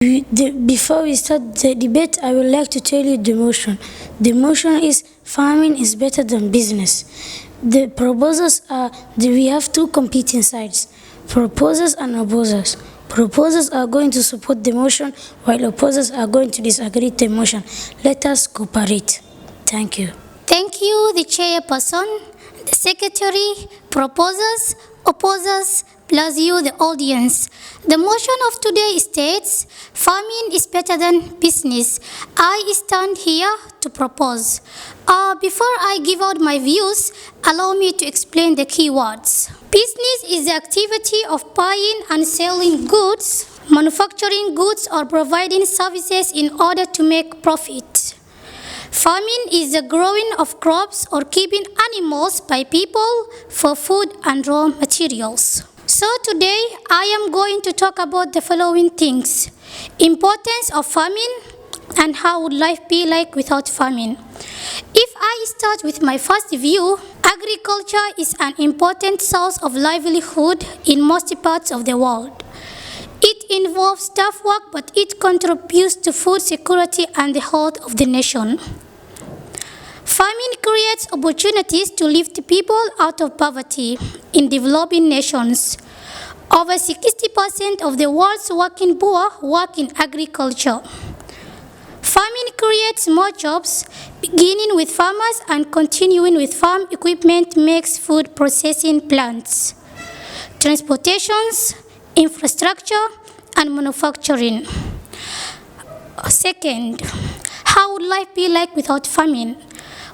Before we start the debate, I would like to tell you the motion. The motion is farming is better than business. The proposals are that we have two competing sides, proposers and opposers. Proposers are going to support the motion while opposers are going to disagree with the motion. Let us cooperate. Thank you. Thank you, the chairperson, the secretary, proposers, opposers, plus you, the audience. The motion of today states, farming is better than business. I stand here to propose. Before I give out my views, allow me to explain the key words. Business is the activity of buying and selling goods, manufacturing goods, or providing services in order to make profit. Farming is the growing of crops or keeping animals by people for food and raw materials. So today I am going to talk about the following things: importance of farming and how would life be like without farming. If I start with my first view, agriculture is an important source of livelihood in most parts of the world. It involves tough work, but it contributes to food security and the health of the nation. Farming creates opportunities to lift people out of poverty in developing nations. Over 60% of the world's working poor work in agriculture. Farming creates more jobs, beginning with farmers and continuing with farm equipment makes food processing plants, transportations, infrastructure, and manufacturing. Second, how would life be like without farming?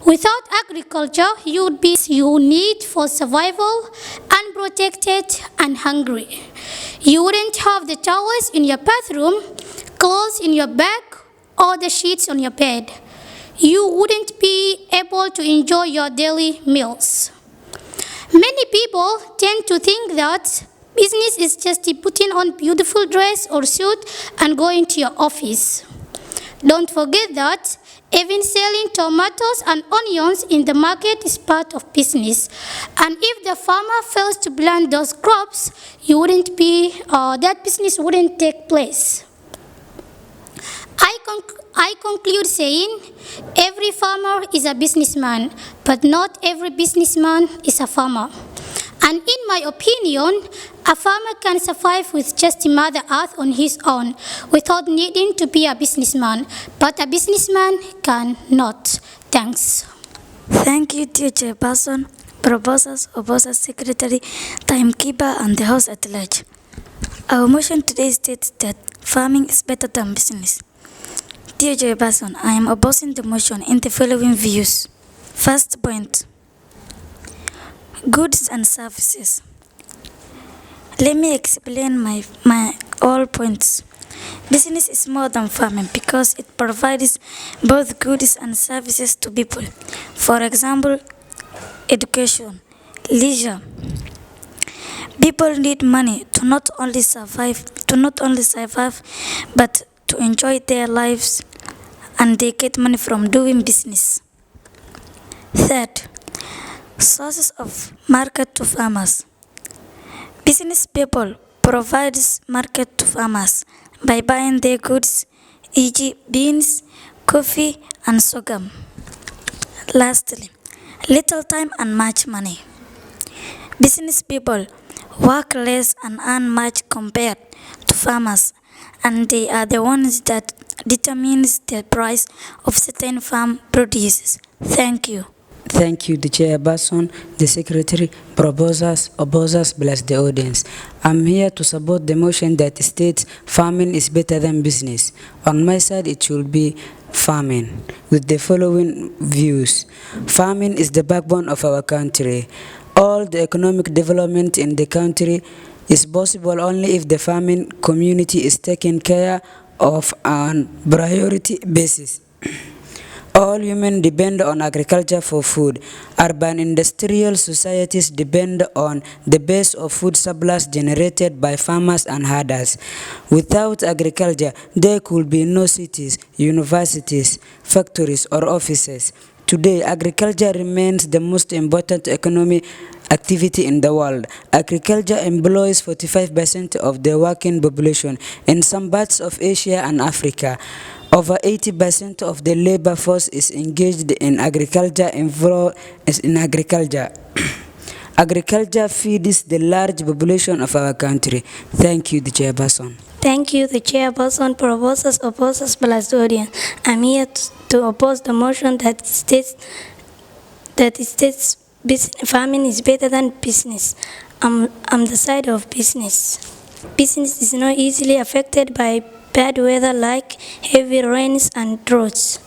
Without agriculture, you would be need for survival, unprotected, and hungry. You wouldn't have the towels in your bathroom, clothes in your bag, or the sheets on your bed. You wouldn't be able to enjoy your daily meals. Many people tend to think that business is just putting on beautiful dress or suit and going to your office. Don't forget that even selling tomatoes and onions in the market is part of business. And if the farmer fails to plant those crops, that business wouldn't take place. I conclude saying, every farmer is a businessman, but not every businessman is a farmer. And in my opinion, a farmer can survive with just Mother Earth on his own without needing to be a businessman, but a businessman cannot. Thanks. Thank you, dear chairperson, proposers, opposers, secretary, timekeeper, and the house at large. Our motion today states that farming is better than business. Dear chairperson, I am opposing the motion in the following views. First point, goods and services. Let me explain my all points. Business is more than farming because it provides both goods and services to people. For example, education, leisure. People need money to not only survive, but to enjoy their lives, and they get money from doing business. Third, sources of market to farmers. Business people provides market to farmers by buying their goods, e.g. beans, coffee, and sorghum. Lastly, little time and much money. Business people work less and earn much compared to farmers, and they are the ones that determines the price of certain farm produce. Thank you. Thank you, the chairperson, the secretary, proposers, opposers, plus the audience. I'm here to support the motion that states farming is better than business. On my side, it should be farming, with the following views. Farming is the backbone of our country. All the economic development in the country is possible only if the farming community is taken care of on priority basis. All humans depend on agriculture for food. Urban industrial societies depend on the base of food supplies generated by farmers and herders. Without agriculture, there could be no cities, universities, factories, or offices. Today, agriculture remains the most important economy activity in the world. Agriculture employs 45% of the working population in some parts of Asia and Africa. Over 80% of the labor force is engaged in agriculture. Agriculture feeds the large population of our country. Thank you, the chairperson. Thank you, the chairperson. Proposers, opposers, plus the audience. I'm here to oppose the motion that states farming is better than business. I'm the side of business. Business is not easily affected by bad weather like heavy rains and droughts.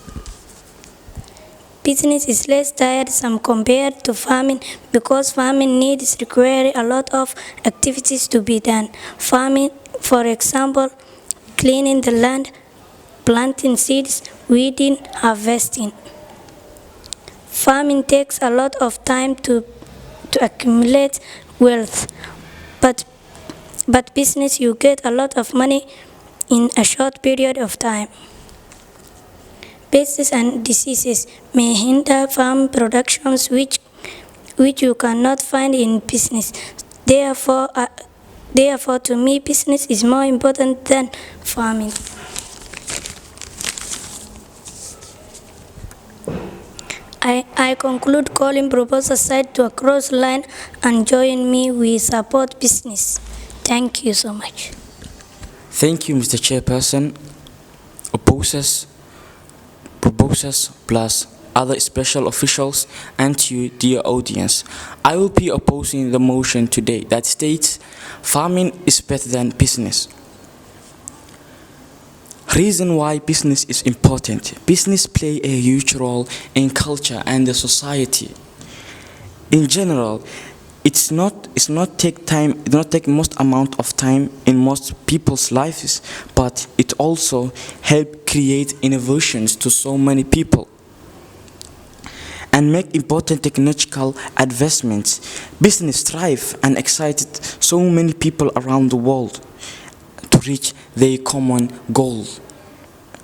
Business is less tiresome compared to farming because farming needs require a lot of activities to be done. Farming, for example, cleaning the land, planting seeds, weeding, harvesting. Farming takes a lot of time to accumulate wealth, but business you get a lot of money in a short period of time. Pests and diseases may hinder farm productions which you cannot find in business. Therefore, to me, business is more important than farming. I conclude calling proposers side to a cross line and join me. We support business. Thank you so much. Thank you, Mr. Chairperson. Opposers, proposers, plus other special officials, and to you, dear audience. I will be opposing the motion today that states farming is better than business. Reason why business is important. Business play a huge role in culture and the society. In general, it's not take most amount of time in most people's lives, but it also help create innovations to so many people and make important technological advancements. Business thrive and excited so many people around the world to reach their common goal.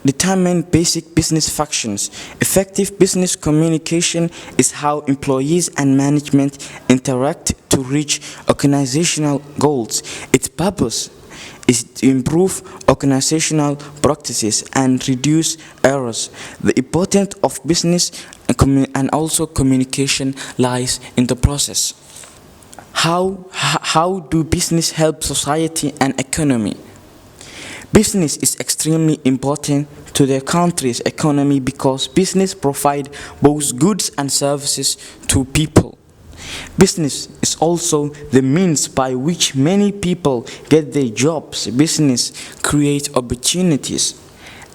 Determine basic business functions. Effective business communication is how employees and management interact to reach organizational goals. Its purpose is to improve organizational practices and reduce errors. The importance of business and also communication lies in the process. How do business help society and economy? Business is extremely important to the country's economy because business provide both goods and services to people. Business is also the means by which many people get their jobs. Business creates opportunities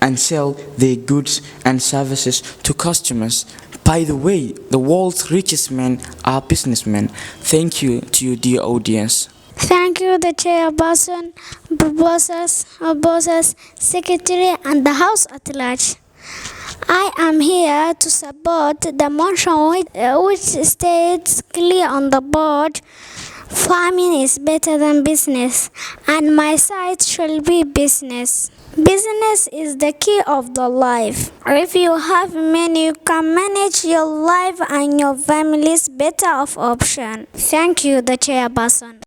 and sell their goods and services to customers. By the way, the world's richest men are businessmen. Thank you to you, dear audience. Thank you, the chairperson, proposers, opposers, secretary, and the House at large. I am here to support the motion which states clear on the board, farming is better than business, and my side shall be business. Business is the key of the life. If you have money, you can manage your life and your family's better of option. Thank you, the chairperson.